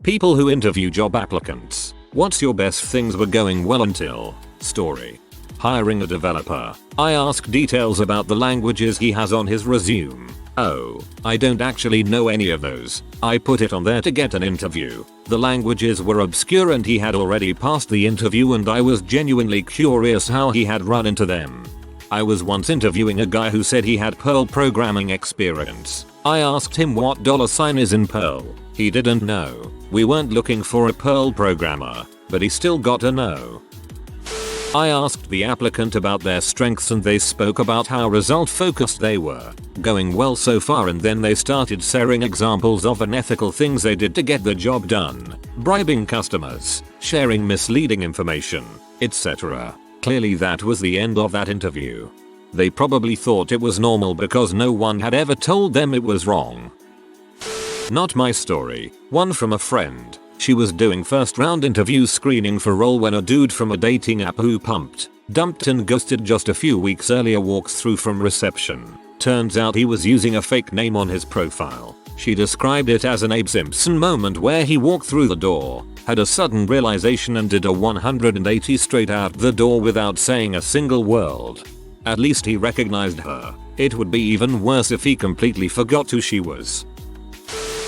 People who interview job applicants. What's your best things were going well until. Story. Hiring a developer. I ask details about the languages he has on his resume. Oh, I don't actually know any of those. I put it on there to get an interview. The languages were obscure and he had already passed the interview and I was genuinely curious how he had run into them. I was once interviewing a guy who said he had Perl programming experience. I asked him what $sign is in Perl. He didn't know. We weren't looking for a Perl programmer, but he still got a no. I asked the applicant about their strengths and they spoke about how result focused they were. Going well so far, and then they started sharing examples of unethical things they did to get the job done. Bribing customers, sharing misleading information, etc. Clearly that was the end of that interview. They probably thought it was normal because no one had ever told them it was wrong. Not my story. One from a friend. She was doing first round interview screening for role when a dude from a dating app who dumped and ghosted just a few weeks earlier walks through from reception. Turns out he was using a fake name on his profile. She described it as an Abe Simpson moment where he walked through the door, had a sudden realization and did a 180 straight out the door without saying a single word. At least he recognized her. It would be even worse if he completely forgot who she was.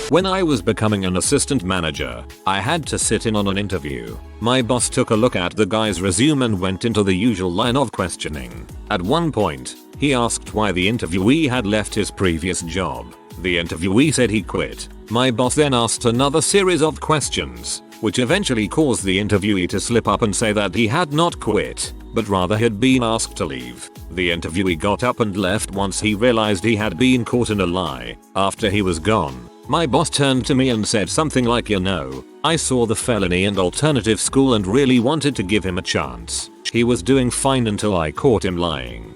When I was becoming an assistant manager, I had to sit in on an interview. My boss took a look at the guy's resume and went into the usual line of questioning. At one point, he asked why the interviewee had left his previous job. The interviewee said he quit. My boss then asked another series of questions, which eventually caused the interviewee to slip up and say that he had not quit, but rather had been asked to leave. The interviewee got up and left once he realized he had been caught in a lie. After he was gone, my boss turned to me and said something like, I saw the felony and alternative school and really wanted to give him a chance. He was doing fine until I caught him lying.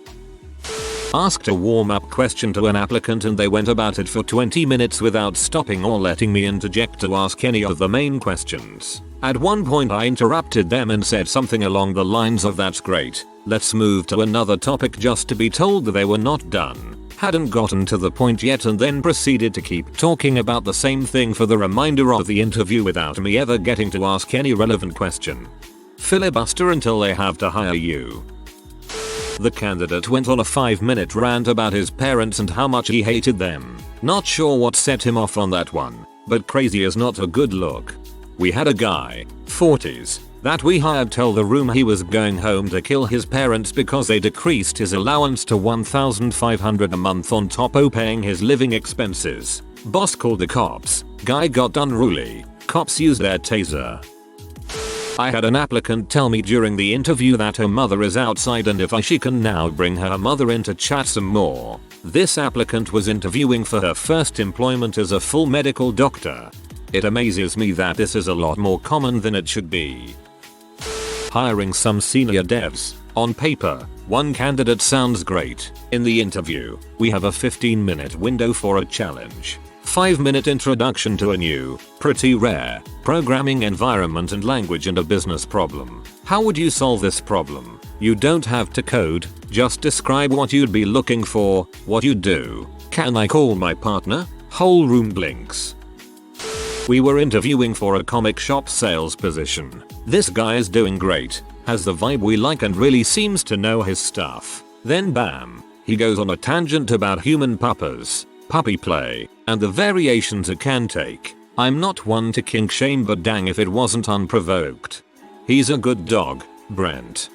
Asked a warm-up question to an applicant and they went about it for 20 minutes without stopping or letting me interject to ask any of the main questions. At one point I interrupted them and said something along the lines of, "That's great, let's move to another topic," just to be told that they were not done. Hadn't gotten to the point yet and then proceeded to keep talking about the same thing for the remainder of the interview without me ever getting to ask any relevant question. Filibuster until they have to hire you. The candidate went on a 5-minute rant about his parents and how much he hated them. Not sure what set him off on that one, but crazy is not a good look. We had a guy, 40s, that we hired tell the room he was going home to kill his parents because they decreased his allowance to $1,500 a month on top of paying his living expenses. Boss called the cops. Guy got unruly. Cops used their taser. I had an applicant tell me during the interview that her mother is outside and if she can now bring her mother in to chat some more. This applicant was interviewing for her first employment as a full medical doctor. It amazes me that this is a lot more common than it should be. Hiring some senior devs. On paper, one candidate sounds great. In the interview, we have a 15-minute window for a challenge. 5-minute introduction to a new, pretty rare, programming environment and language and a business problem. How would you solve this problem? You don't have to code, just describe what you'd be looking for, what you do. Can I call my partner? Whole room blinks. We were interviewing for a comic shop sales position. This guy is doing great, has the vibe we like and really seems to know his stuff. Then bam, he goes on a tangent about human puppies, puppy play, and the variations it can take. I'm not one to kink shame, but dang if it wasn't unprovoked. He's a good dog, Brent.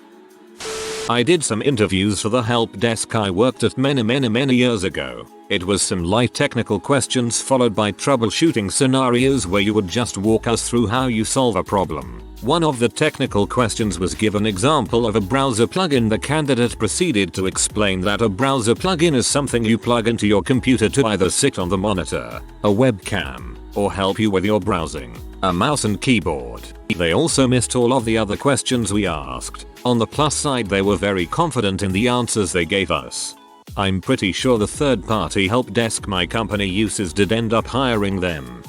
I did some interviews for the help desk I worked at many years ago. It was some light technical questions followed by troubleshooting scenarios where you would just walk us through how you solve a problem. One of the technical questions was give an example of a browser plugin. The candidate proceeded to explain that a browser plugin is something you plug into your computer to either sit on the monitor, a webcam, or help you with your browsing, a mouse and keyboard. They also missed all of the other questions we asked. On the plus side, they were very confident in the answers they gave us. I'm pretty sure the third-party help desk my company uses did end up hiring them.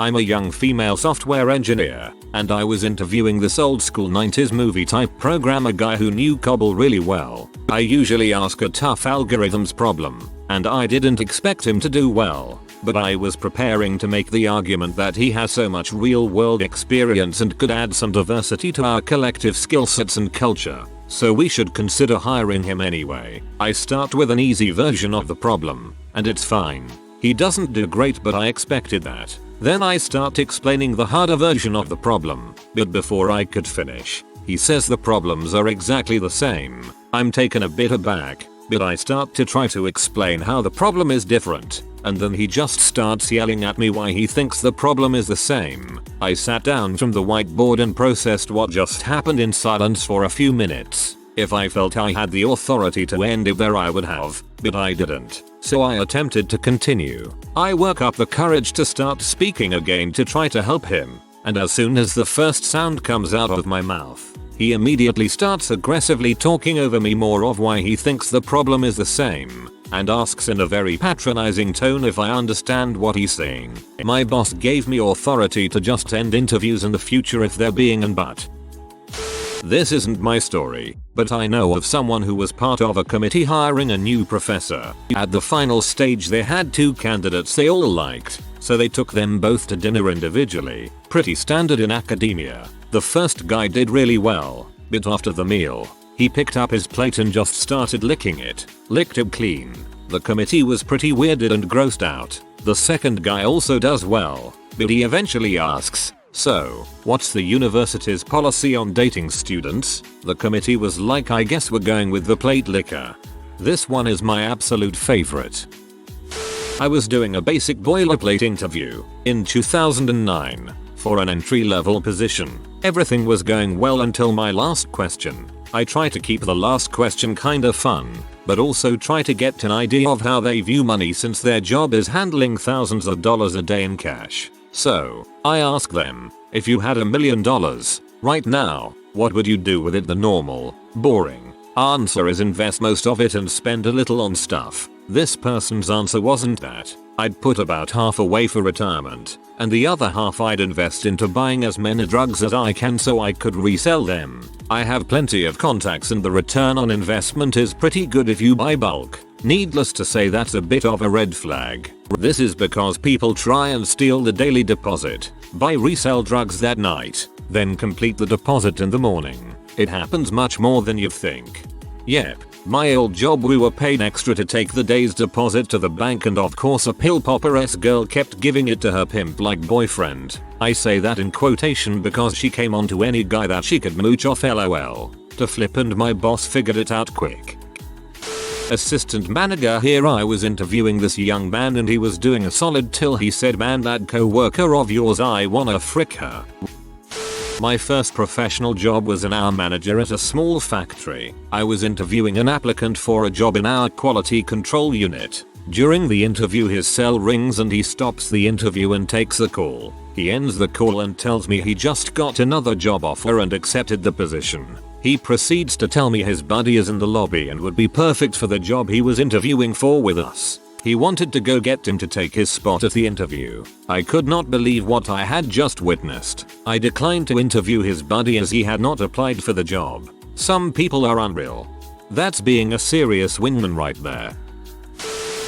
I'm a young female software engineer, and I was interviewing this old school 90s movie type programmer guy who knew COBOL really well. I usually ask a tough algorithms problem, and I didn't expect him to do well. but I was preparing to make the argument that he has so much real world experience and could add some diversity to our collective skill sets and culture, so we should consider hiring him anyway. I start with an easy version of the problem, and it's fine. He doesn't do great, but I expected that. Then I start explaining the harder version of the problem, but before I could finish, he says the problems are exactly the same. I'm taken a bit aback, but I start to try to explain how the problem is different, and then he just starts yelling at me why he thinks the problem is the same. I sat down from the whiteboard and processed what just happened in silence for a few minutes. If I felt I had the authority to end it there I would have, but I didn't. So I attempted to continue. I work up the courage to start speaking again to try to help him, and as soon as the first sound comes out of my mouth, he immediately starts aggressively talking over me more of why he thinks the problem is the same, and asks in a very patronizing tone if I understand what he's saying. My boss gave me authority to just end interviews in the future if they're being an but. This isn't my story, but I know of someone who was part of a committee hiring a new professor. At the final stage they had 2 candidates they all liked, so they took them both to dinner individually. Pretty standard in academia. The first guy did really well, but after the meal, he picked up his plate and just started licking it. Licked it clean. The committee was pretty weirded and grossed out. The second guy also does well, but he eventually asks, "So, what's the university's policy on dating students?" The committee was like, "I guess we're going with the plate licker." This one is my absolute favorite. I was doing a basic boilerplate interview in 2009 for an entry-level position. Everything was going well until my last question. I try to keep the last question kinda fun, but also try to get an idea of how they view money since their job is handling thousands of dollars a day in cash. So, I ask them, if you had $1 million right now, what would you do with it? The normal, boring answer is invest most of it and spend a little on stuff. This person's answer wasn't that. I'd put about half away for retirement, and the other half I'd invest into buying as many drugs as I can so I could resell them. I have plenty of contacts and the return on investment is pretty good if you buy bulk. Needless to say that's a bit of a red flag. This is because people try and steal the daily deposit, buy resell drugs that night, then complete the deposit in the morning. It happens much more than you think. Yep, my old job we were paid extra to take the day's deposit to the bank, and of course a pill popper-esque girl kept giving it to her pimp-like boyfriend. I say that in quotation because she came onto any guy that she could mooch off lol. To flip, and my boss figured it out quick. Assistant manager here. I was interviewing this young man and he was doing a solid till he said, "Man, that co-worker of yours, I wanna frick her." My first professional job was an hour manager at a small factory. I was interviewing an applicant for a job in our quality control unit. During the interview his cell rings and he stops the interview and takes the call. He ends the call and tells me he just got another job offer and accepted the position. He proceeds to tell me his buddy is in the lobby and would be perfect for the job he was interviewing for with us. He wanted to go get him to take his spot at the interview. I could not believe what I had just witnessed. I declined to interview his buddy as he had not applied for the job. Some people are unreal. That's being a serious wingman right there.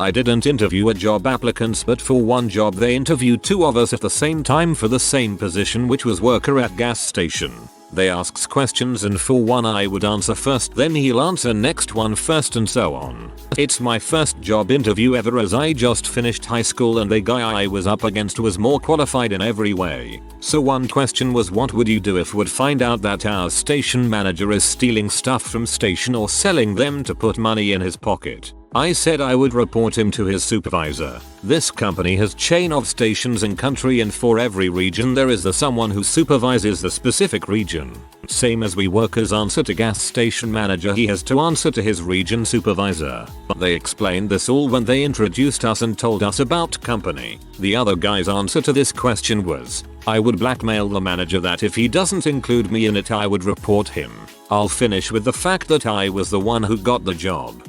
I didn't interview a job applicants, but for one job they interviewed 2 of us at the same time for the same position, which was worker at gas station. They asks questions and for one I would answer first, then he'll answer next one first, and so on. It's my first job interview ever as I just finished high school and the guy I was up against was more qualified in every way. So one question was, what would you do if would find out that our station manager is stealing stuff from station or selling them to put money in his pocket? I said I would report him to his supervisor. This company has chain of stations in country, and for every region there is someone who supervises the specific region. Same as we workers answer to gas station manager, he has to answer to his region supervisor. They explained this all when they introduced us and told us about company. The other guy's answer to this question was, I would blackmail the manager that if he doesn't include me in it I would report him. I'll finish with the fact that I was the one who got the job.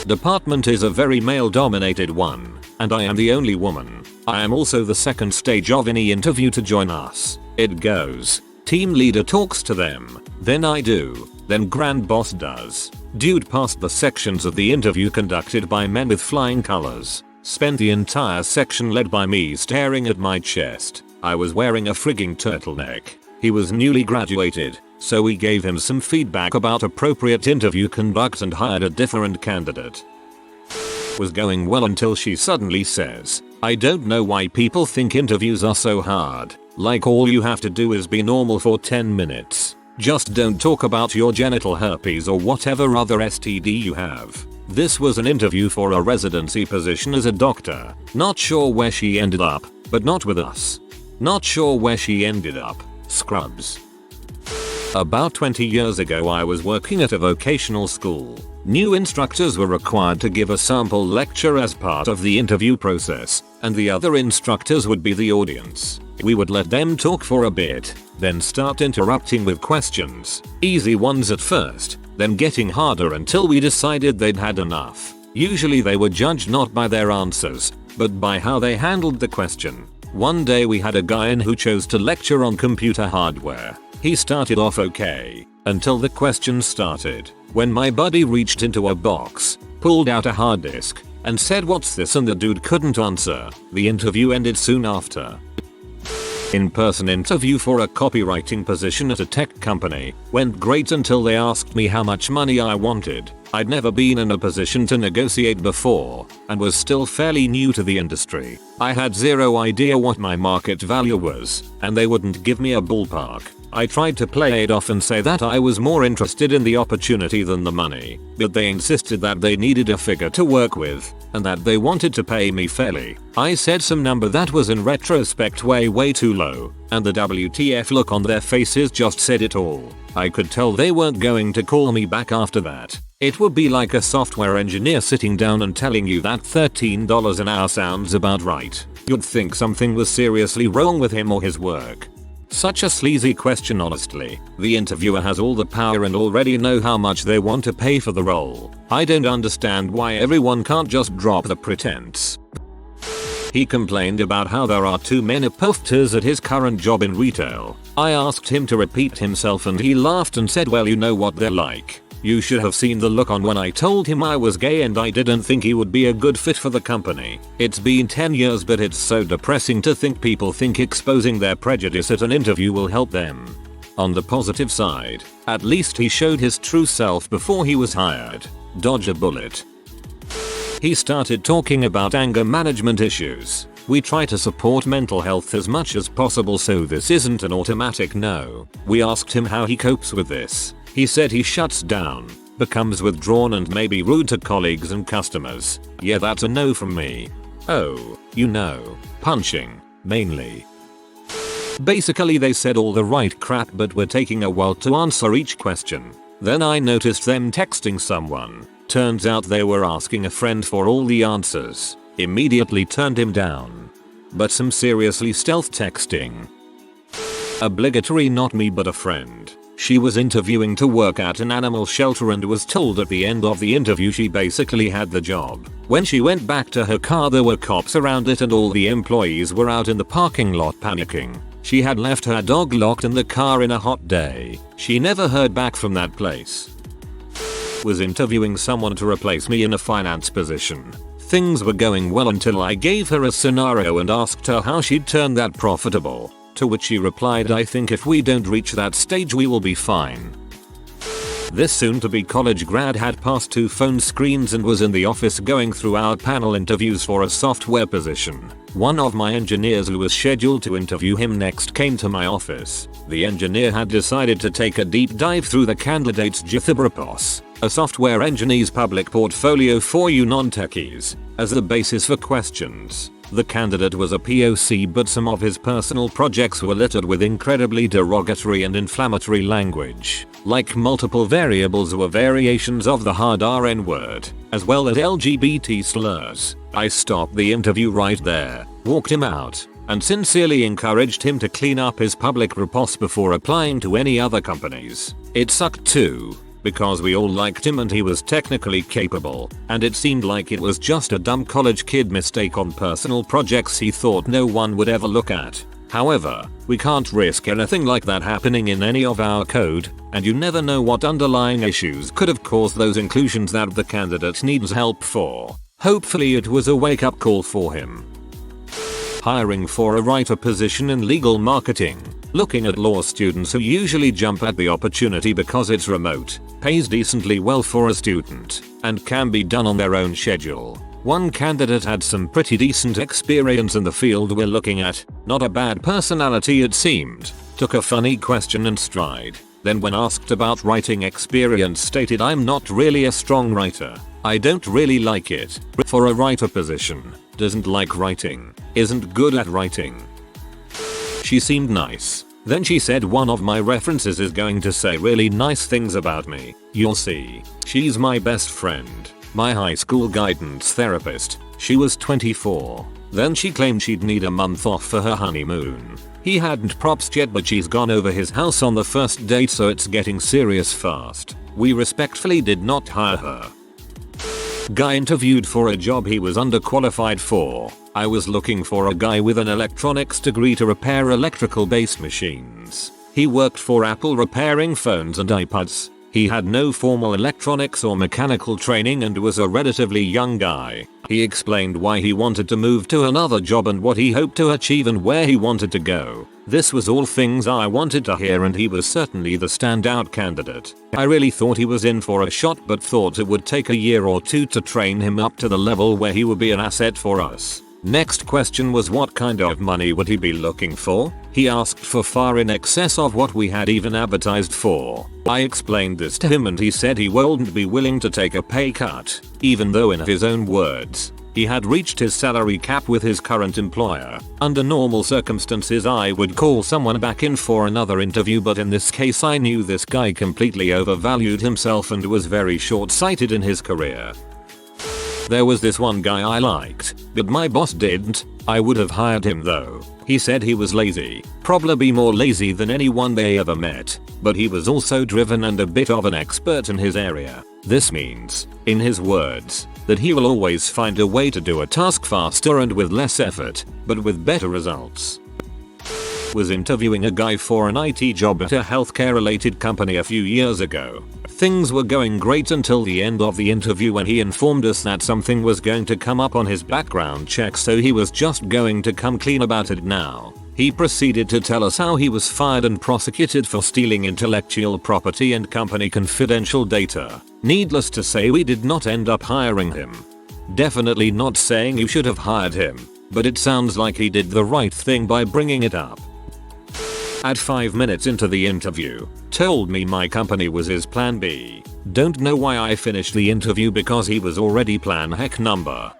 Department is a very male-dominated one, and I am the only woman. I am also the second stage of any interview to join us. It goes, team leader talks to them, then I do, then grand boss does. Dude passed the sections of the interview conducted by men with flying colors. Spent the entire section led by me staring at my chest. I was wearing a frigging turtleneck. He was newly graduated, so we gave him some feedback about appropriate interview conduct and hired a different candidate. Was going well until she suddenly says, "I don't know why people think interviews are so hard. Like all you have to do is be normal for 10 minutes. Just don't talk about your genital herpes or whatever other STD you have." This was an interview for a residency position as a doctor. Not sure where she ended up, but not with us. Not sure where she ended up. Scrubs. About 20 years ago I was working at a vocational school. New instructors were required to give a sample lecture as part of the interview process, and the other instructors would be the audience. We would let them talk for a bit, then start interrupting with questions. Easy ones at first, then getting harder until we decided they'd had enough. Usually they were judged not by their answers, but by how they handled the question. One day we had a guy in who chose to lecture on computer hardware. He started off okay, until the question started, when my buddy reached into a box, pulled out a hard disk, and said, "What's this?" and the dude couldn't answer. The interview ended soon after. In-person interview for a copywriting position at a tech company went great until they asked me how much money I wanted. I'd never been in a position to negotiate before and was still fairly new to the industry. I had zero idea what my market value was, and they wouldn't give me a ballpark. I tried to play it off and say that I was more interested in the opportunity than the money, but they insisted that they needed a figure to work with and that they wanted to pay me fairly. I said some number that was in retrospect way too low, and the WTF look on their faces just said it all. I could tell they weren't going to call me back after that. It would be like a software engineer sitting down and telling you that $13 an hour sounds about right. You'd think something was seriously wrong with him or his work. Such a sleazy question, honestly. The interviewer has all the power and already know how much they want to pay for the role. I don't understand why everyone can't just drop the pretense. He complained about how there are too many imposters at his current job in retail. I asked him to repeat himself and he laughed and said, "Well, you know what they're like." You should have seen the look on when I told him I was gay and I didn't think he would be a good fit for the company. It's been 10 years, but it's so depressing to think people think exposing their prejudice at an interview will help them. On the positive side, at least he showed his true self before he was hired. Dodge a bullet. He started talking about anger management issues. We try to support mental health as much as possible, so this isn't an automatic no. We asked him how he copes with this. He said he shuts down, becomes withdrawn and may be rude to colleagues and customers. Yeah, that's a no from me. Oh, you know, punching, mainly. Basically they said all the right crap but were taking a while to answer each question. Then I noticed them texting someone. Turns out they were asking a friend for all the answers. Immediately turned him down. But some seriously stealth texting. Obligatory, not me but a friend. She was interviewing to work at an animal shelter and was told at the end of the interview she basically had the job. When she went back to her car there were cops around it and all the employees were out in the parking lot panicking. She had left her dog locked in the car in a hot day. She never heard back from that place. Was interviewing someone to replace me in a finance position. Things were going well until I gave her a scenario and asked her how she'd turn that profitable. To which she replied, "I think if we don't reach that stage we will be fine." This soon-to-be college grad had passed 2 phone screens and was in the office going through our panel interviews for a software position. One of my engineers who was scheduled to interview him next came to my office. The engineer had decided to take a deep dive through the candidate's Github repos, a software engineer's public portfolio for you non-techies, as the basis for questions. The candidate was a POC, but some of his personal projects were littered with incredibly derogatory and inflammatory language, like multiple variables or variations of the hard RN word, as well as LGBT slurs. I stopped the interview right there, walked him out, and sincerely encouraged him to clean up his public repos before applying to any other companies. It sucked too, because we all liked him and he was technically capable, and it seemed like it was just a dumb college kid mistake on personal projects he thought no one would ever look at. However, we can't risk anything like that happening in any of our code, and you never know what underlying issues could have caused those inclusions that the candidate needs help for. Hopefully it was a wake-up call for him. Hiring for a writer position in legal marketing. Looking at law students who usually jump at the opportunity because it's remote, pays decently well for a student, and can be done on their own schedule. One candidate had some pretty decent experience in the field we're looking at, not a bad personality it seemed, took a funny question in stride, then when asked about writing experience stated I'm not really a strong writer, I don't really like it, for a writer position, doesn't like writing, isn't good at writing. She seemed nice. Then she said one of my references is going to say really nice things about me, you'll see. She's my best friend, my high school guidance therapist, she was 24. Then she claimed she'd need a month off for her honeymoon. He hadn't proposed yet but she's gone over his house on the first date so it's getting serious fast. We respectfully did not hire her. Guy interviewed for a job he was underqualified for. I was looking for a guy with an electronics degree to repair electrical based machines. He worked for Apple repairing phones and iPads. He had no formal electronics or mechanical training and was a relatively young guy. He explained why he wanted to move to another job and what he hoped to achieve and where he wanted to go. This was all things I wanted to hear and he was certainly the standout candidate. I really thought he was in for a shot but thought it would take a year or two to train him up to the level where he would be an asset for us. Next question was what kind of money would he be looking for? He asked for far in excess of what we had even advertised for. I explained this to him and he said he wouldn't be willing to take a pay cut, even though in his own words, he had reached his salary cap with his current employer. Under normal circumstances I would call someone back in for another interview but in this case I knew this guy completely overvalued himself and was very short-sighted in his career. There was this one guy I liked, but my boss didn't. I would have hired him though. He said he was lazy, probably more lazy than anyone they ever met, but he was also driven and a bit of an expert in his area. This means, in his words, that he will always find a way to do a task faster and with less effort, but with better results. Was interviewing a guy for an IT job at a healthcare related company a few years ago. Things were going great until the end of the interview when he informed us that something was going to come up on his background check so he was just going to come clean about it now. He proceeded to tell us how he was fired and prosecuted for stealing intellectual property and company confidential data. Needless to say we did not end up hiring him. Definitely not saying you should have hired him, but it sounds like he did the right thing by bringing it up. At 5 minutes into the interview, told me my company was his plan B. Don't know why I finished the interview because he was already plan heck number.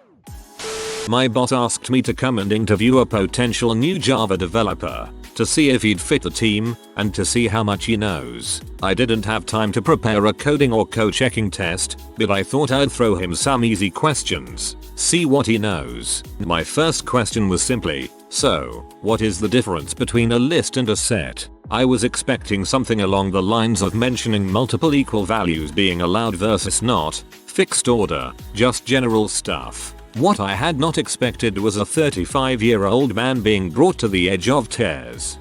My boss asked me to come and interview a potential new Java developer to see if he'd fit the team and to see how much he knows. I didn't have time to prepare a coding or code checking test, but I thought I'd throw him some easy questions, see what he knows. My first question was simply, so, what is the difference between a list and a set? I was expecting something along the lines of mentioning multiple equal values being allowed versus not, fixed order, just general stuff. What I had not expected was a 35-year-old man being brought to the edge of tears.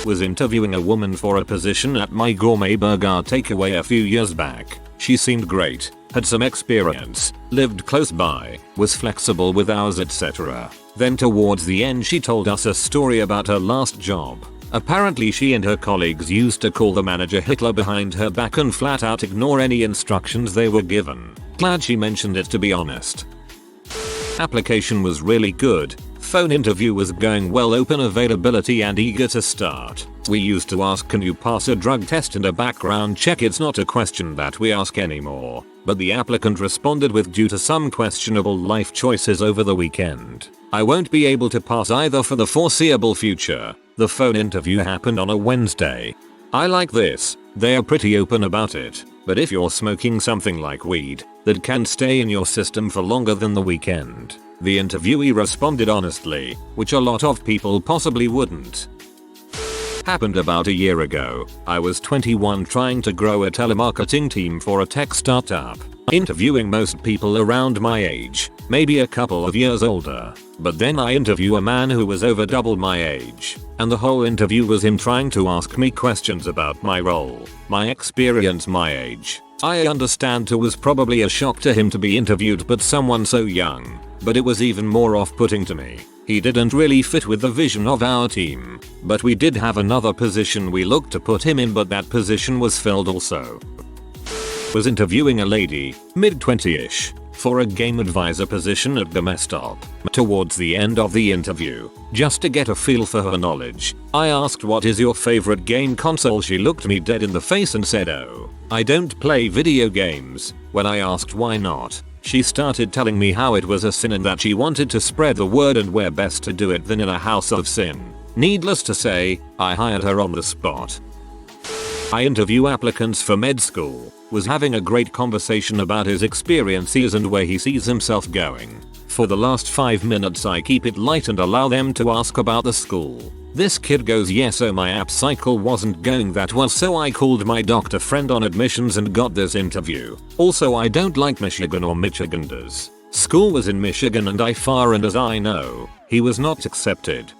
Was interviewing a woman for a position at my gourmet burger takeaway a few years back. She seemed great, had some experience, lived close by, was flexible with hours etc. Then towards the end she told us a story about her last job. Apparently she and her colleagues used to call the manager Hitler behind her back and flat out ignore any instructions they were given. Glad she mentioned it to be honest. Application was really good. Phone interview was going well, open availability and eager to start. We used to ask can you pass a drug test and a background check, it's not a question that we ask anymore. But the applicant responded with due to some questionable life choices over the weekend, I won't be able to pass either for the foreseeable future. The phone interview happened on a Wednesday. I like this, they are pretty open about it, but if you're smoking something like weed, that can stay in your system for longer than the weekend. The interviewee responded honestly, which a lot of people possibly wouldn't. Happened about a year ago. I was 21 trying to grow a telemarketing team for a tech startup. Interviewing most people around my age, maybe a couple of years older. But then I interview a man who was over double my age. And the whole interview was him trying to ask me questions about my role, my experience, my age. I understand it was probably a shock to him to be interviewed but someone so young, but it was even more off-putting to me. He didn't really fit with the vision of our team, but we did have another position we looked to put him in, but that position was filled also. Was interviewing a lady, mid-20ish, for a game advisor position at the mess stop. Towards the end of the interview, just to get a feel for her knowledge, I asked, what is your favorite game console? She looked me dead in the face and said, oh, I don't play video games. When I asked why not, she started telling me how it was a sin and that she wanted to spread the word and where best to do it than in a house of sin. Needless to say, I hired her on the spot. I interview applicants for med school, was having a great conversation about his experiences and where he sees himself going. For the last 5 minutes I keep it light and allow them to ask about the school. This kid goes, yes, so my app cycle wasn't going that well, so I called my doctor friend on admissions and got this interview. Also, I don't like Michigan or Michiganders. School was in Michigan and and as I know, he was not accepted.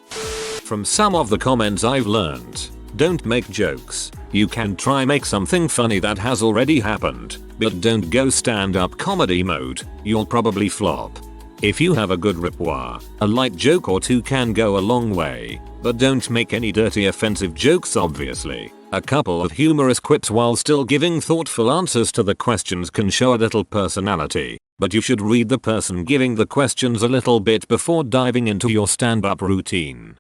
From some of the comments I've learned, don't make jokes. You can try make something funny that has already happened, but don't go stand-up comedy mode, you'll probably flop. If you have a good repertoire, a light joke or two can go a long way, but don't make any dirty offensive jokes obviously. A couple of humorous quips while still giving thoughtful answers to the questions can show a little personality, but you should read the person giving the questions a little bit before diving into your stand-up routine.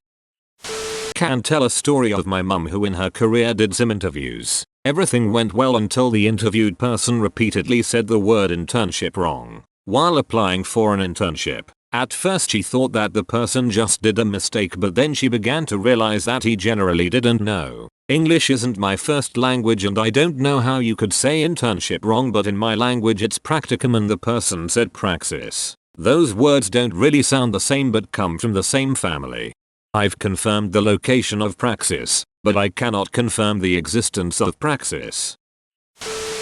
Can tell a story of my mum who in her career did some interviews. Everything went well until the interviewed person repeatedly said the word internship wrong while applying for an internship. At first she thought that the person just did a mistake, but then she began to realize that he generally didn't know. English isn't my first language and I don't know how you could say internship wrong, but in my language it's practicum and the person said praxis. Those words don't really sound the same but come from the same family. I've confirmed the location of praxis, but I cannot confirm the existence of praxis.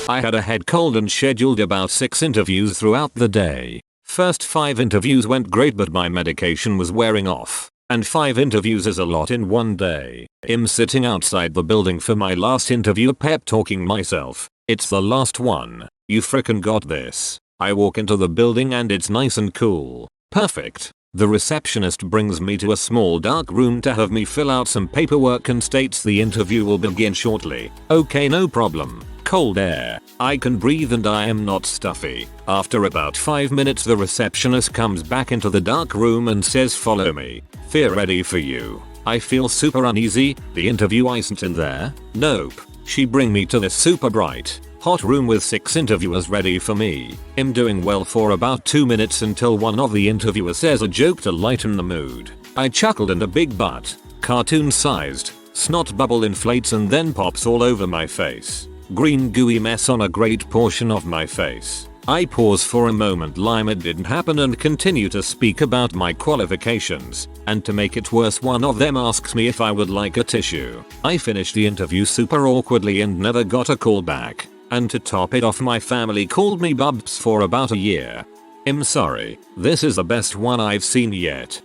I had a head cold and scheduled about 6 interviews throughout the day. First 5 interviews went great, but my medication was wearing off, and 5 interviews is a lot in one day. I'm sitting outside the building for my last interview pep talking myself, it's the last one, you frickin' got this. I walk into the building and it's nice and cool. Perfect. The receptionist brings me to a small dark room to have me fill out some paperwork and states the interview will begin shortly. Okay, no problem. Cold air. I can breathe and I am not stuffy. After about 5 minutes the receptionist comes back into the dark room and says, follow me. Fear ready for you. I feel super uneasy. The interview isn't in there? Nope. She bring me to this super bright, hot room with 6 interviewers ready for me. I'm doing well for about 2 minutes until one of the interviewers says a joke to lighten the mood. I chuckled and a big butt, cartoon sized, snot bubble inflates and then pops all over my face. Green gooey mess on a great portion of my face. I pause for a moment like it didn't happen and continue to speak about my qualifications, and to make it worse one of them asks me if I would like a tissue. I finished the interview super awkwardly and never got a call back. And to top it off, my family called me bubs for about a year. I'm sorry, this is the best one I've seen yet.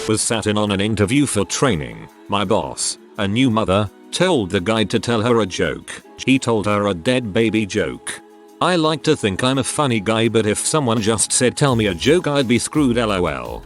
Was sat in on an interview for training. My boss, a new mother, told the guide to tell her a joke. He told her a dead baby joke. I like to think I'm a funny guy, but if someone just said tell me a joke I'd be screwed, lol.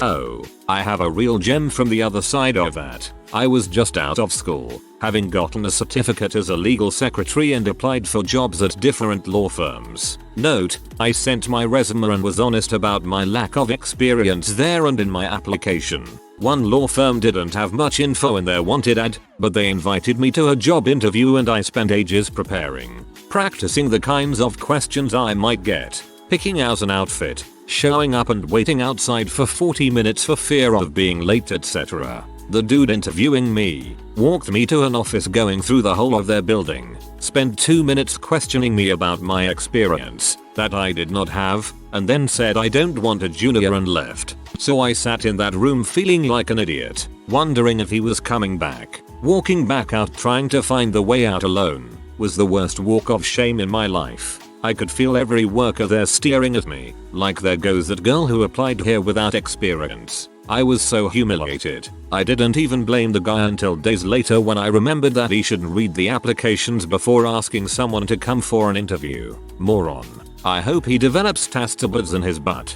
Oh, I have a real gem from the other side of that. I was just out of school, having gotten a certificate as a legal secretary and applied for jobs at different law firms. Note, I sent my resume and was honest about my lack of experience there and in my application. One law firm didn't have much info in their wanted ad, but they invited me to a job interview and I spent ages preparing, practicing the kinds of questions I might get, picking out an outfit, showing up and waiting outside for 40 minutes for fear of being late, etc. The dude interviewing me walked me to an office going through the whole of their building, spent 2 minutes questioning me about my experience that I did not have, and then said I don't want a junior and left. So I sat in that room feeling like an idiot, wondering if he was coming back. Walking back out trying to find the way out alone was the worst walk of shame in my life. I could feel every worker there staring at me, like there goes that girl who applied here without experience. I was so humiliated. I didn't even blame the guy until days later when I remembered that he should read the applications before asking someone to come for an interview. Moron. I hope he develops tastabuds in his butt.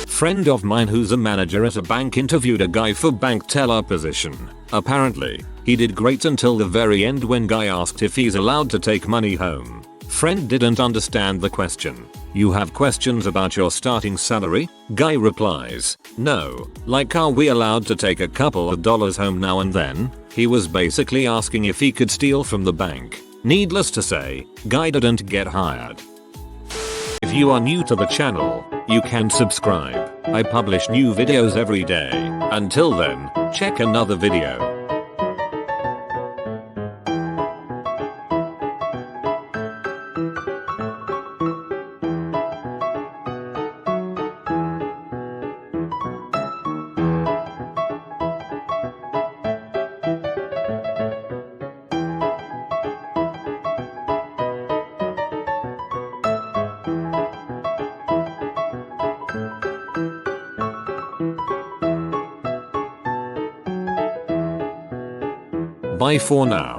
Friend of mine who's a manager at a bank interviewed a guy for bank teller position. Apparently, he did great until the very end when guy asked if he's allowed to take money home. Friend didn't understand the question. You have questions about your starting salary? Guy replies, no, like are we allowed to take a couple of dollars home now and then? He was basically asking if he could steal from the bank. Needless to say, guy didn't get hired. If you are new to the channel, you can subscribe. I publish new videos every day. Until then, check another video. Bye for now.